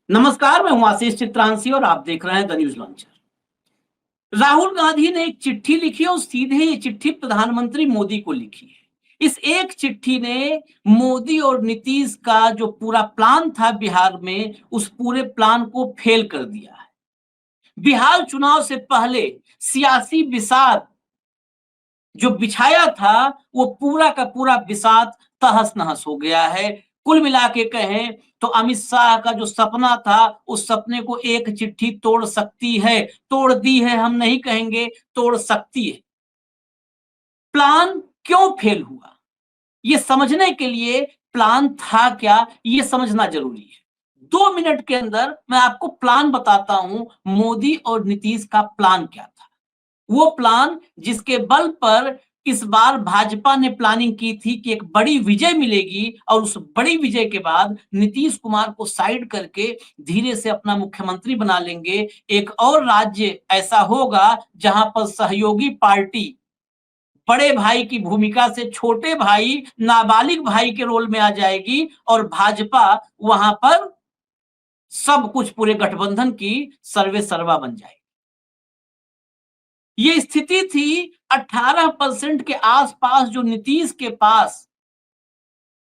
नमस्कार, मैं हूं आशीष चित्रांशी और आप देख रहे हैं the news launcher. Rahul Gandhi ने एक चिट्ठी लिखी और सीधे ये चिट्ठी प्रधानमंत्री मोदी को लिखी है। इस एक चिट्ठी ने मोदी और नीतीश का जो पूरा प्लान था बिहार में, उस पूरे प्लान को फेल कर दिया है। बिहार चुनाव से पहले सियासी बिसात जो बिछाया था, वो पूरा का पूरा बिसात तहस नहस हो गया है। कुल मिला के कहें तो अमित शाह का जो सपना था, उस सपने को एक चिट्ठी तोड़ सकती है। तोड़ दी है हम नहीं कहेंगे, तोड़ सकती है। प्लान क्यों फेल हुआ, ये समझने के लिए प्लान था क्या, ये समझना जरूरी है। 2 मिनट के अंदर मैं आपको प्लान बताता हूं, मोदी और नीतीश का प्लान क्या था। वो प्लान जिसके बल पर इस बार भाजपा ने प्लानिंग की थी कि एक बड़ी विजय मिलेगी और उस बड़ी विजय के बाद नीतीश कुमार को साइड करके धीरे से अपना मुख्यमंत्री बना लेंगे। एक और राज्य ऐसा होगा जहां पर सहयोगी पार्टी बड़े भाई की भूमिका से छोटे भाई, नाबालिग भाई के रोल में आ जाएगी और भाजपा वहां पर सब कुछ पूरे गठबंधन की सर्वे सर्वा बन जाएगी। ये स्थिति थी 18% के आसपास जो नीतीश के पास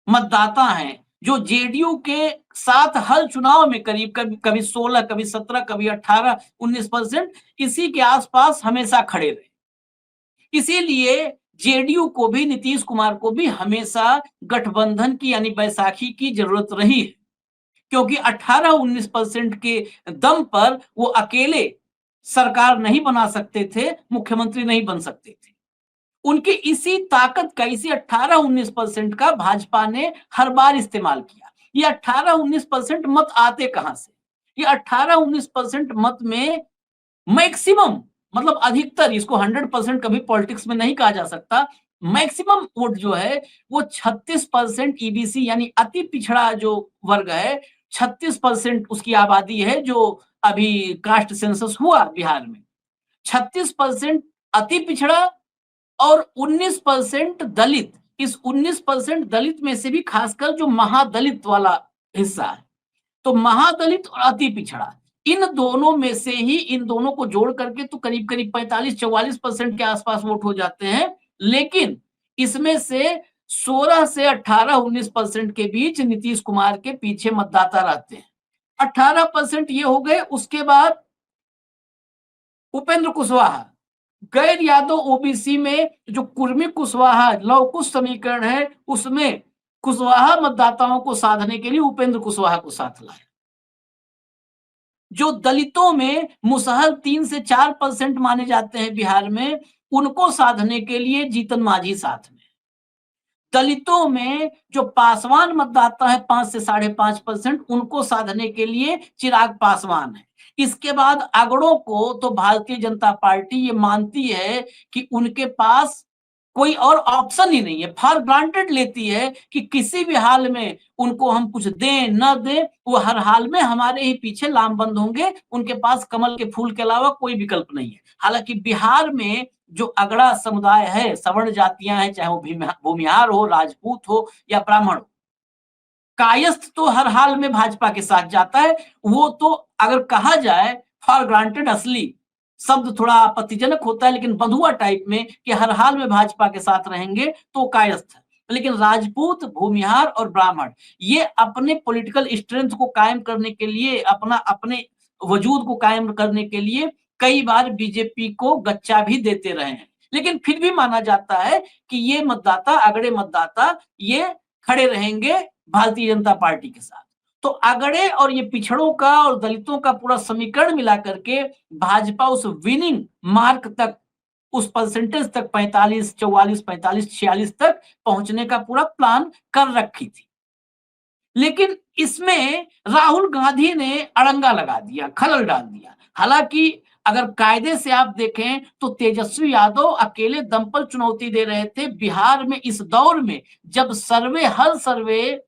मतदाता हैं, जो जेडीयू के साथ हर चुनाव में करीब कभी 16, कभी 17, कभी 18, 19% इसी के आसपास हमेशा खड़े रहे। इसीलिए जेडीयू को भी, नीतीश कुमार को भी हमेशा गठबंधन की यानी बैसाखी की जरूरत रही है, क्योंकि 18-19% के दम पर वो अकेले सरकार नहीं बना सकते थे, मुख्यमंत्री नहीं बन सकते थे। उनकी इसी ताकत का, इसी 18-19% का भाजपा ने हर बार इस्तेमाल किया। ये 18-19% मत आते कहां से? ये 18-19% मत में मैक्सिमम, मतलब अधिकतर, इसको 100% कभी पॉलिटिक्स में नहीं कहा जा सकता, मैक्सिमम वोट जो है वो 36% ईबीसी यानी अति पिछड़ा जो वर्ग है, 36% उसकी आबादी है जो अभी कास्ट सेंसस हुआ बिहार में। 36% अति पिछड़ा और 19% दलित। इस 19% दलित में से भी खासकर जो महादलित वाला हिस्सा है, तो महादलित और अति पिछड़ा, इन दोनों में से ही, इन दोनों को जोड़ करके तो करीब करीब 45-44% के आसपास वोट हो जाते हैं। लेकिन इसमें से 16 से 18-19% के बीच नीतीश कुमार के पीछे मतदाता रहते हैं। 18% ये हो गए। उसके बाद उपेंद्र कुशवाहा, गैर यादव ओबीसी में जो कुर्मी कुशवाहा लव कुश समीकरण है, उसमें कुशवाहा मतदाताओं को साधने के लिए उपेंद्र कुशवाहा को साथ लाया। जो दलितों में मुसहर 3 से 4% माने जाते हैं बिहार में, उनको साधने के लिए जीतन मांझी साथ में। दलितों में जो पासवान मतदाता है 5 से 5.5%, उनको साधने के लिए चिराग पासवान है। इसके बाद अगड़ों को तो भारतीय जनता पार्टी ये मानती है कि उनके पास कोई और ऑप्शन ही नहीं है, फॉर ग्रांटेड लेती है कि किसी भी हाल में उनको हम कुछ दें न दें, वो हर हाल में हमारे ही पीछे लामबंद होंगे, उनके पास कमल के फूल के अलावा कोई विकल्प नहीं है। हालांकि बिहार में जो अगड़ा समुदाय है, सवर्ण जातियां हैं, चाहे वो भूमिहार हो, राजपूत हो या ब्राह्मण हो, कायस्थ तो हर हाल में भाजपा के साथ जाता है। वो तो अगर कहा जाए फॉर ग्रांटेड, असली शब्द थोड़ा आपत्तिजनक होता है, लेकिन बंधुआ टाइप में कि हर हाल में भाजपा के साथ रहेंगे, तो कायस्थ है। लेकिन राजपूत, भूमिहार और ब्राह्मण ये अपने पॉलिटिकल स्ट्रेंथ को कायम करने के लिए, अपने वजूद को कायम करने के लिए कई बार बीजेपी को गच्चा भी देते रहे हैं। लेकिन फिर भी माना जाता है कि ये मतदाता, अगड़े मतदाता, ये खड़े रहेंगे भारतीय जनता पार्टी के साथ। तो अगड़े और ये पिछड़ों का और दलितों का पूरा समीकरण मिला करके भाजपा उस विनिंग मार्क तक, उस परसेंटेज तक, 45, 44, 45, 46 तक पहुंचने का पूरा प्लान कर रखी थी। लेकिन इसमें राहुल गांधी ने अड़ंगा लगा दिया, खलल डाल दिया। हालांकि अगर कायदे से आप देखें तो तेजस्वी यादव अकेले दम पर चुनौती दे रहे थे बिहार में। इस दौर में जब सर्वे, हर सर्वे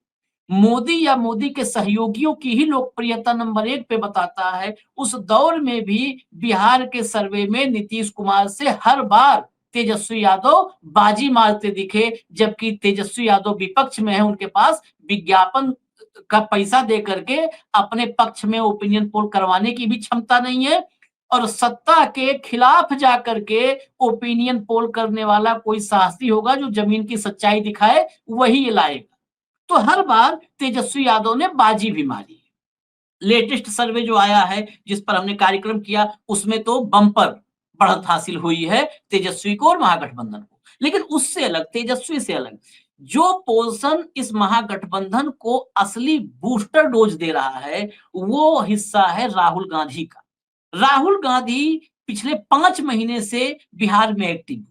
मोदी या मोदी के सहयोगियों की ही लोकप्रियता नंबर 1 पे बताता है, उस दौर में भी बिहार के सर्वे में नीतीश कुमार से हर बार तेजस्वी यादव बाजी मारते दिखे, जबकि तेजस्वी यादव विपक्ष में है, उनके पास विज्ञापन का पैसा दे करके अपने पक्ष में ओपिनियन पोल करवाने की भी क्षमता नहीं है, और सत्ता के खिलाफ जाकर के ओपिनियन पोल करने वाला कोई साहसी होगा जो जमीन की सच्चाई दिखाए, वही ये लाएगा। तो हर बार तेजस्वी यादव ने बाजी भी मारी। लेटेस्ट सर्वे जो आया है, जिस पर हमने कार्यक्रम किया, उसमें तो बम्पर बढ़त हासिल हुई है तेजस्वी को और महागठबंधन को। लेकिन उससे अलग, तेजस्वी से अलग, जो पोर्शन इस महागठबंधन को असली बूस्टर डोज दे रहा है, वो हिस्सा है राहुल गांधी का। राहुल गांधी पिछले 5 महीने से बिहार में एक्टिव,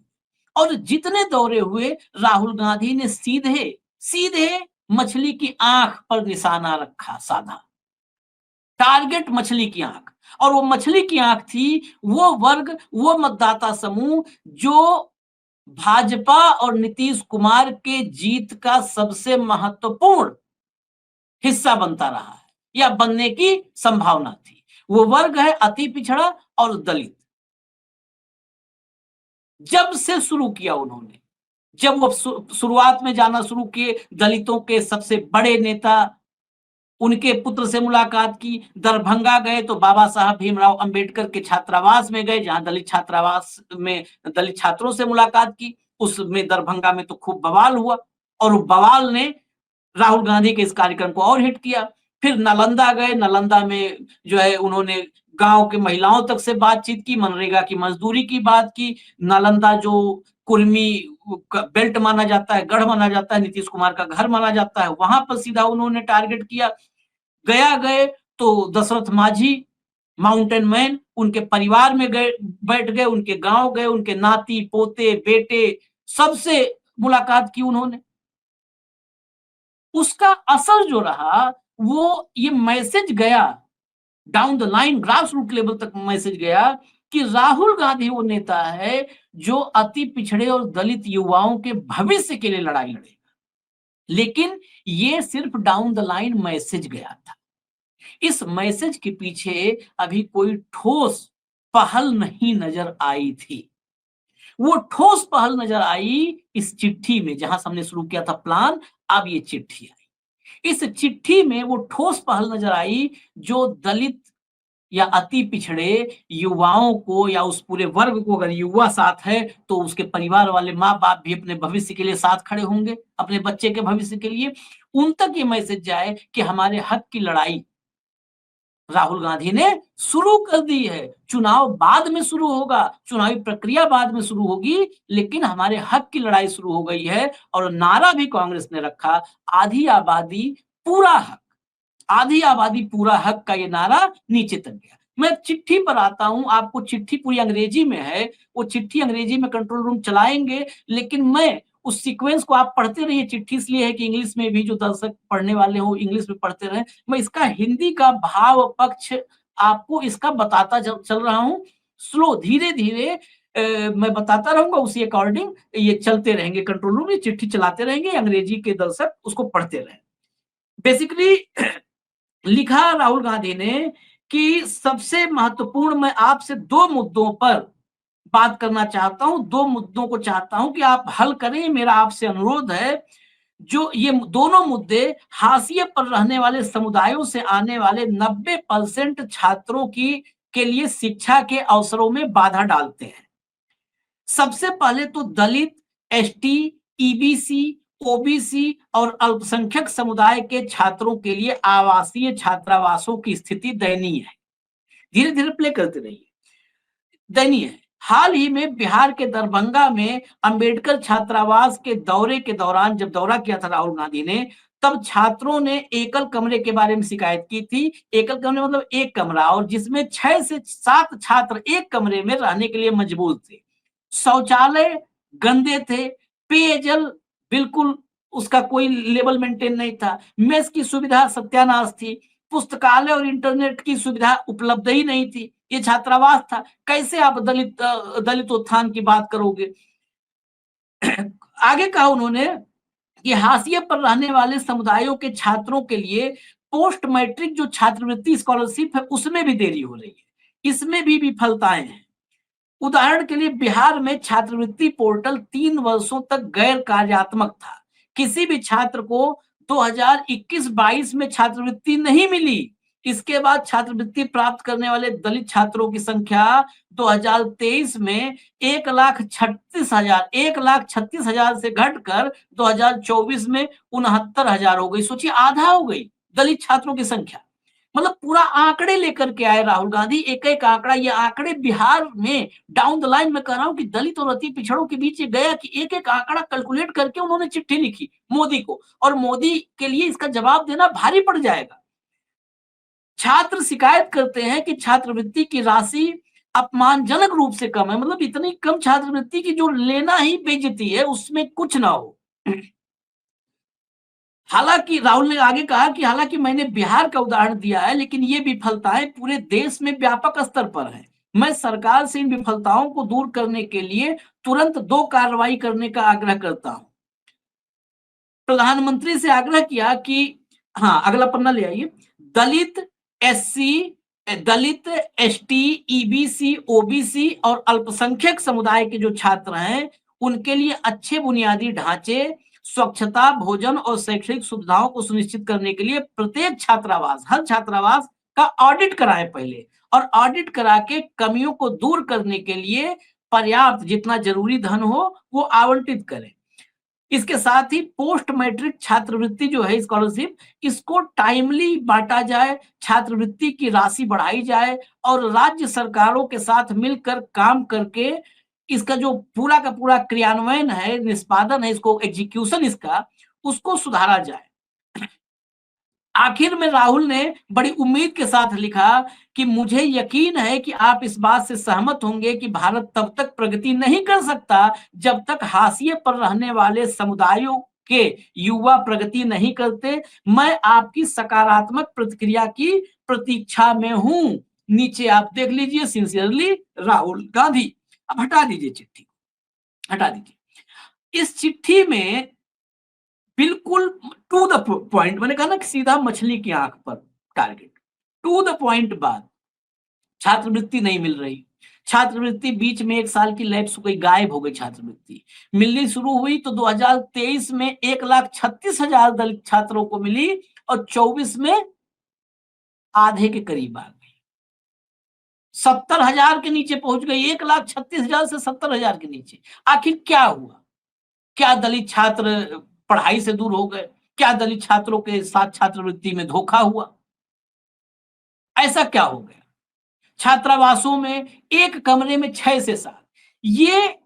और जितने दौरे हुए, राहुल गांधी ने सीधे सीधे मछली की आंख पर निशाना रखा, साधा टारगेट मछली की आंख। और वो मछली की आंख थी वो वर्ग, वो मतदाता समूह जो भाजपा और नीतीश कुमार के जीत का सबसे महत्वपूर्ण हिस्सा बनता रहा है या बनने की संभावना थी। वो वर्ग है अति पिछड़ा और दलित। जब से शुरू किया उन्होंने, जब वो शुरुआत में जाना शुरू किए, दलितों के सबसे बड़े नेता, उनके पुत्र से मुलाकात की, दरभंगा गए तो बाबा साहब भीमराव अंबेडकर के छात्रावास में गए, जहां दलित छात्रावास में दलित छात्रों से मुलाकात की। उसमें दरभंगा में तो खूब बवाल हुआ, और बवाल ने राहुल गांधी के इस कार्यक्रम को और हिट किया। फिर नालंदा गए, नालंदा में जो है उन्होंने गांव के महिलाओं तक से बातचीत की, मनरेगा की मजदूरी की बात की। नालंदा जो कुर्मी बेल्ट माना जाता है, गढ़ माना जाता है, नीतीश कुमार का घर माना जाता है, वहां पर सीधा उन्होंने टारगेट किया। गया गए तो दशरथ मांझी, माउंटेन मैन, उनके परिवार में गए, बैठ गए, उनके गांव गए, उनके नाती पोते बेटे सबसे मुलाकात की उन्होंने। उसका असर जो रहा, वो ये मैसेज गया down the line, grass root level तक मैसेज गया कि राहुल गांधी वो नेता है जो अति पिछड़े और दलित युवाओं के भविष्य के लिए लड़ाई लड़ेगा। लेकिन ये सिर्फ डाउन द लाइन मैसेज गया था। इस मैसेज के पीछे अभी कोई ठोस पहल नहीं नजर आई थी। वो ठोस पहल नजर आई इस चिट्ठी में, जहां से हमने शुरू किया था प्लान, अब ये चिट्ठी आई। इस चिट्ठी में वो ठोस पहल नजर आई जो दलित या अति पिछड़े युवाओं को, या उस पूरे वर्ग को, अगर युवा साथ है तो उसके परिवार वाले माँ बाप भी अपने भविष्य के लिए साथ खड़े होंगे, अपने बच्चे के भविष्य के लिए। उन तक ये मैसेज जाए कि हमारे हक की लड़ाई राहुल गांधी ने शुरू कर दी है। चुनाव बाद में शुरू होगा, चुनावी प्रक्रिया बाद में शुरू होगी, लेकिन हमारे हक की लड़ाई शुरू हो गई है। और नारा भी कांग्रेस ने रखा, आधी आबादी पूरा हक, आधी आबादी पूरा हक का ये नारा नीचे तक गया। मैं चिट्ठी पर आता हूं, आपको चिट्ठी पूरी अंग्रेजी में है, वो चिट्ठी अंग्रेजी में कंट्रोल रूम चलाएंगे, लेकिन मैं उस सीक्वेंस को आप पढ़ते रहिए। चिट्ठी इसलिए है कि इंग्लिश में भी जो दर्शक पढ़ने वाले हो इंग्लिश में पढ़ते रहे। मैं इसका हिंदी का भाव पक्ष आपको इसका बताता चल रहा हूं, स्लो, धीरे धीरे मैं बताता रहूंगा, उसी अकॉर्डिंग ये चलते रहेंगे, कंट्रोल रूम ये चिट्ठी चलाते रहेंगे, अंग्रेजी के दर्शक उसको पढ़ते रहे। बेसिकली लिखा राहुल गांधी ने कि सबसे महत्वपूर्ण, मैं आपसे 2 मुद्दों पर बात करना चाहता हूं, 2 मुद्दों को चाहता हूं कि आप हल करें, मेरा आपसे अनुरोध है। जो ये दोनों मुद्दे हाशिए पर रहने वाले समुदायों से आने वाले 90% छात्रों की के लिए शिक्षा के अवसरों में बाधा डालते हैं। सबसे पहले तो दलित, एसटी, ईबीसी, ओबीसी और अल्पसंख्यक समुदाय के छात्रों के लिए आवासीय छात्रावासों की स्थिति दयनीय है। धीरे धीरे प्ले करते रहिए। दयनीय है। हाल ही में बिहार के दरभंगा में अंबेडकर छात्रावास के दौरे के दौरान, जब दौरा किया था राहुल गांधी ने, तब छात्रों ने एकल कमरे के बारे में शिकायत की थी। एकल कमरे मतलब एक कमरा, और जिसमें 6 से 7 छात्र एक कमरे में रहने के लिए मजबूर थे। शौचालय गंदे थे, पेयजल बिल्कुल उसका कोई लेवल मेंटेन नहीं था, मेस की सुविधा सत्यानाश थी, पुस्तकालय और इंटरनेट की सुविधा उपलब्ध ही नहीं थी। ये छात्रावास था, कैसे आप दलित उत्थान की बात करोगे? आगे कहा उन्होंने कि हाशिए पर रहने वाले समुदायों के छात्रों के लिए पोस्ट मैट्रिक जो छात्रवृत्ति स्कॉलरशिप है, उसमें भी देरी हो रही है, इसमें भी विफलताएं हैं। उदाहरण के लिए बिहार में छात्रवृत्ति पोर्टल 3 वर्षों तक गैर कार्यात्मक था। किसी भी छात्र को 2021-22 में छात्रवृत्ति नहीं मिली। इसके बाद छात्रवृत्ति प्राप्त करने वाले दलित छात्रों की संख्या 2023 में 1,36,000 से घटकर 2024 में 69,000 हो गई। सोचिए, आधा हो गई दलित छात्रों की संख्या। मतलब पूरा आंकड़े लेकर के आए राहुल गांधी, एक एक आंकड़ा। ये आंकड़े बिहार में डाउन द लाइन में कह रहा हूं कि दलित और अति पिछड़ों के बीच गया कि एक एक आंकड़ा कैलकुलेट करके उन्होंने चिट्ठी लिखी मोदी को, और मोदी के लिए इसका जवाब देना भारी पड़ जाएगा। छात्र शिकायत करते हैं कि छात्रवृत्ति की राशि अपमानजनक रूप से कम है। मतलब इतनी कम छात्रवृत्ति की जो लेना ही बेइज्जती है, उसमें कुछ ना हो। हालांकि राहुल ने आगे कहा कि हालांकि मैंने बिहार का उदाहरण दिया है, लेकिन ये विफलताएं पूरे देश में व्यापक स्तर पर है। मैं सरकार से इन विफलताओं को दूर करने के लिए तुरंत 2 कार्रवाई करने का आग्रह करता हूं। प्रधानमंत्री से आग्रह किया कि हाँ, अगला पन्ना ले आइए। दलित, एससी, दलित, एसटी, ईबीसी, ओबीसी और अल्पसंख्यक समुदाय के जो छात्र हैं, उनके लिए अच्छे बुनियादी ढांचे, स्वच्छता, भोजन और शैक्षणिक सुविधाओं को सुनिश्चित करने के लिए प्रत्येक छात्रावास, हर छात्रावास का ऑडिट कराएं पहले, और ऑडिट करा के कमियों को दूर करने के लिए पर्याप्त जितना जरूरी धन हो वो आवंटित करें। इसके साथ ही पोस्ट मैट्रिक छात्रवृत्ति जो है, स्कॉलरशिप, इसको टाइमली बांटा जाए, छात्रवृत्ति की राशि बढ़ाई जाए, और राज्य सरकारों के साथ मिलकर काम करके इसका जो पूरा का पूरा क्रियान्वयन है, निष्पादन है, इसको एग्जीक्यूशन इसका, उसको सुधारा जाए। आखिर में राहुल ने बड़ी उम्मीद के साथ लिखा कि मुझे यकीन है कि आप इस बात से सहमत होंगे कि भारत तब तक प्रगति नहीं कर सकता जब तक हाशिए पर रहने वाले समुदायों के युवा प्रगति नहीं करते। मैं आपकी सकारात्मक प्रतिक्रिया की प्रतीक्षा में हूं। नीचे आप देख लीजिए, सिंसियरली राहुल गांधी। अब हटा दीजिए चिट्ठी, हटा दीजिए। इस चिट्ठी में बिल्कुल टू द पॉइंट, मैंने कहा ना कि सीधा मछली की आंख पर टारगेट, टू द पॉइंट बात। छात्रवृत्ति नहीं मिल रही, छात्रवृत्ति बीच में 1 साल की लैप्स हो गई, गायब हो गई छात्रवृत्ति। मिलनी शुरू हुई तो 2023 में 1,36,000 दलित छात्रों को मिली, और 24 में आधे के करीब आ गई, 70,000 के नीचे पहुंच गई। 1,36,000 से 70,000 के नीचे। आखिर क्या हुआ? क्या दलित छात्र पढ़ाई से दूर हो गए? क्या दलित छात्रों के साथ छात्रवृत्ति में धोखा हुआ? ऐसा क्या हो गया? छात्रावासों में एक कमरे में 6 से 7। ये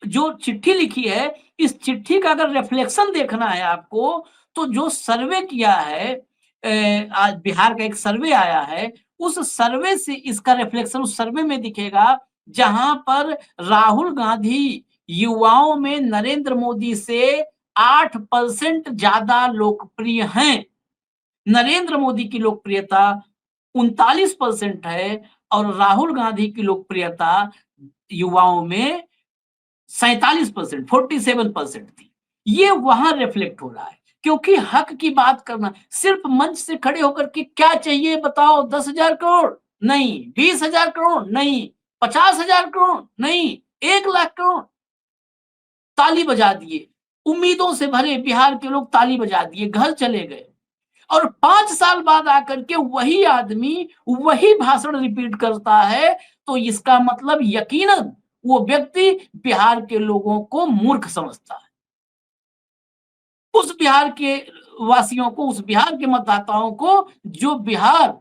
जो चिट्ठी लिखी है, इस चिट्ठी का अगर रिफ्लेक्शन देखना है आपको, तो जो सर्वे किया है, आज बिहार का एक सर्वे आया है, उस सर्वे से इसका रिफ्लेक्शन उस सर्वे में दिखेगा, जहां पर राहुल गांधी युवाओं में नरेंद्र मोदी से 8% ज्यादा लोकप्रिय हैं। नरेंद्र मोदी की लोकप्रियता 39% है, और राहुल गांधी की लोकप्रियता युवाओं में 47%, 47% थी। ये वहां रिफ्लेक्ट हो रहा है, क्योंकि हक की बात करना, सिर्फ मंच से खड़े होकर के क्या चाहिए बताओ, 10,000 करोड़ नहीं, 20,000 करोड़ नहीं, 50,000 करोड़ नहीं, 1,00,000 करोड़, ताली बजा दिए। उम्मीदों से भरे बिहार के लोग ताली बजा दिए, घर चले गए। और 5 साल बाद आकर के वही आदमी वही भाषण रिपीट करता है, तो इसका मतलब यकीनन वो व्यक्ति बिहार के लोगों को मूर्ख समझता है। उस बिहार के वासियों को, उस बिहार के मतदाताओं को, जो बिहार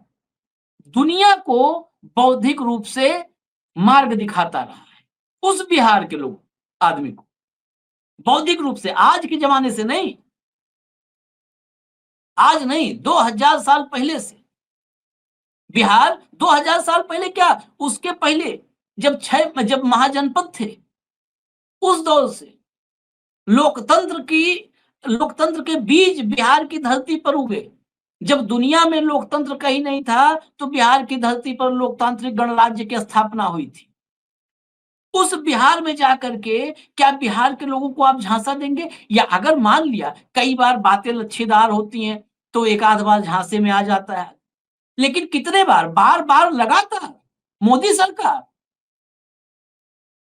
दुनिया को बौद्धिक रूप से मार्ग दिखाता रहा है, उस बिहार के लोग, आदमी को बौद्धिक रूप से, आज के जमाने से नहीं, आज नहीं, 2000 साल पहले से। बिहार 2000 साल पहले क्या, उसके पहले जब महाजनपद थे, उस दौर से लोकतंत्र के बीज बिहार की धरती पर उगे। जब दुनिया में लोकतंत्र कहीं नहीं था, तो बिहार की धरती पर लोकतांत्रिक गणराज्य की स्थापना हुई थी। उस बिहार में जाकर के क्या बिहार के लोगों को आप झांसा देंगे? या अगर मान लिया, कई बार बातें लच्छेदार होती हैं, तो एक आध बार झांसे में आ जाता है, लेकिन कितने बार, बार बार लगातार मोदी सरकार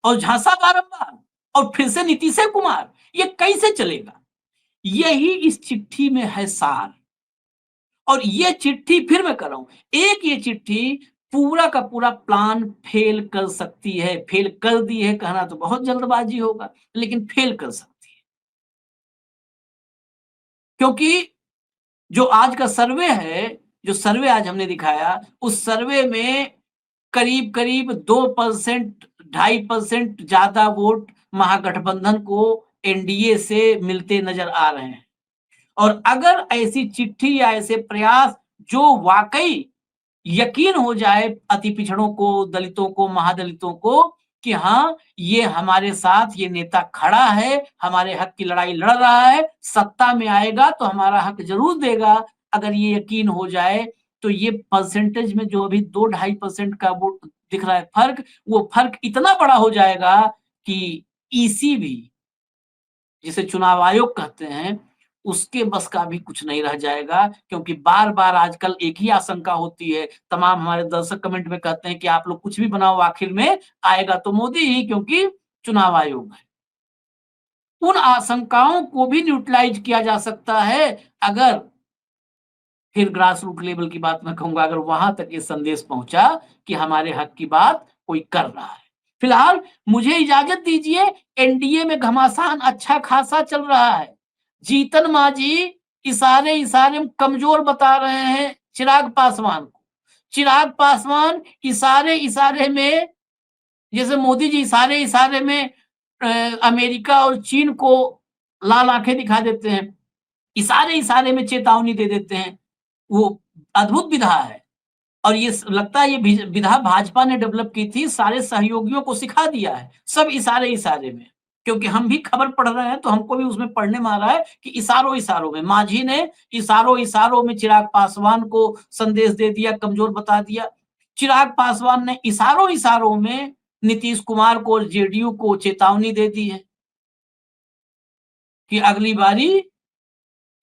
और झांसा बारंबार, और फिर से नीतीश कुमार, ये कैसे चलेगा? यही इस चिट्ठी में है सार। और ये चिट्ठी फिर मैं कर रहा हूं, एक ये चिट्ठी पूरा का पूरा प्लान फेल कर सकती है। फेल कर दी है कहना तो बहुत जल्दबाजी होगा, लेकिन फेल कर सकती है। क्योंकि जो आज का सर्वे है, जो सर्वे आज हमने दिखाया, उस सर्वे में करीब-करीब 2% 2.5% ज़्यादा वोट महागठबंधन को एनडीए से मिलते नज़र आ रहे हैं। और अगर ऐसी चिट्ठी या ऐसे प्रयास जो वाक़ई यकीन हो जाए अति पिछड़ों को, दलितों को, महादलितों को कि हाँ, ये हमारे साथ ये नेता खड़ा है, हमारे हक की लड़ाई लड़ रहा है, सत्ता में आएगा तो हमारा हक ज़रूर देगा। अगर ये यकीन हो जाए, तो ये परसेंटेज में जो अभी 2 ढाई % का वोट दिख रहा है फ़र्क, वो फ़र्क इतना बड़ा हो जाएगा कि ईसी भी जिसे चुनाव आयोग कहते हैं, उसके बस का भी कुछ नहीं रह जाएगा क्योंकि बार-बार आजकल एक ही आशंका होती है। तमाम हमारे दर्शक कमेंट में कहते हैं कि आप लोग कुछ भी बनाओ आखिर में आएगा तो मोदी ही क्योंकि चुनाव आयोग है। उन आशंकाओं को भी न्यूट्रलाइज़ किया जा सकता है अगर फिर ग्रास रूट लेवल की बात मैं कहूँगा अगर वहाँ तक ये संदेश पहुँचा कि हमारे हक की बात कोई कर रहा है। फिलहाल मुझे इजाज़त दीजिए, एनडीए में घमासान अच्छा खासा चल रहा है। जीतन मांझी इशारे-इशारे में कमज़ोर बता रहे हैं चिराग पासवान को। चिराग पासवान इशारे-इशारे में जैसे मोदी जी इशारे-इशारे में अमेरिका और चीन को लाल आँखें दिखा देते हैं। इशारे-इशारे में चेतावनी दे देते हैं। वो अद्भुत विधा है और ये स लगता है ये विधा भाजपा ने डेवलप की थी, सारे सहयोगियों को सिखा दिया है, सब इशारे-इशारे में। क्योंकि हम भी खबर पढ़ रहे हैं, तो हमको भी उसमें पढ़ने में आ रहा है कि इशारों-इशारों में मांझी ने इशारों-इशारों में चिराग पासवान को संदेश दे दिया, कमज़ोर बता दिया। चिराग पासवान ने इशारों-इशारों में नीतीश कुमार को और जेडीयू को चेतावनी दे दी है कि अगली बारी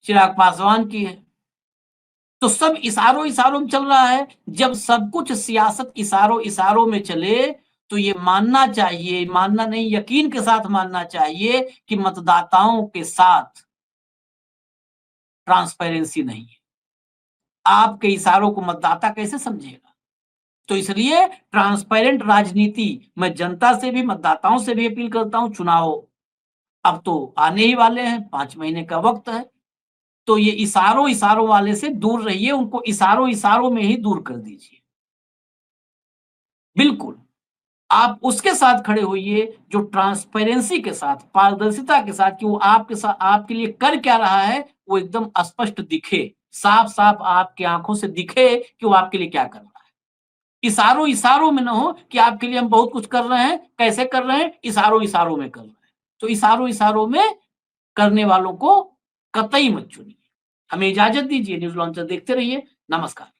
चिराग पासवान की है। तो सब इशारों-इशारों में चल रहा है। जब सब कुछ सियासत इशारों-इशारों में चले, तो ये मानना चाहिए, मानना नहीं यकीन के साथ मानना चाहिए कि मतदाताओं के साथ ट्रांसपेरेंसी नहीं है। आपके इशारों को मतदाता कैसे समझेगा? तो इसलिए ट्रांसपेरेंट राजनीति मैं जनता से भी, मतदाताओं से भी अपील करता हूँ, चुनाव अब तो आने ही वाले हैं, 5 महीने का वक़्त है। तो ये इशारों-इशारों वाले से दूर रहिए, उनको इशारों-इशारों में ही दूर कर दीजिए। बिल्कुल, आप उसके साथ खड़े होइए जो ट्रांसपेरेंसी के साथ, पारदर्शिता के साथ कि वो आपके लिए कर क्या रहा है, वो एकदम स्पष्ट दिखे, साफ-साफ आपकी आँखों से दिखे कि वो आपके लिए क्या कर रहा है। इशारों-इशारों में ना हो कि आपके लिए हम बहुत कुछ कर रहे हैं, कैसे कर रहे हैं? इशारों-इशारों में कर रहे हैं। तो इशारों-इशारों में करने वालों को कतई मत चुनिए। हमें इजाज़त दीजिए, न्यूज़ लॉन्चर देखते रहिए। नमस्कार।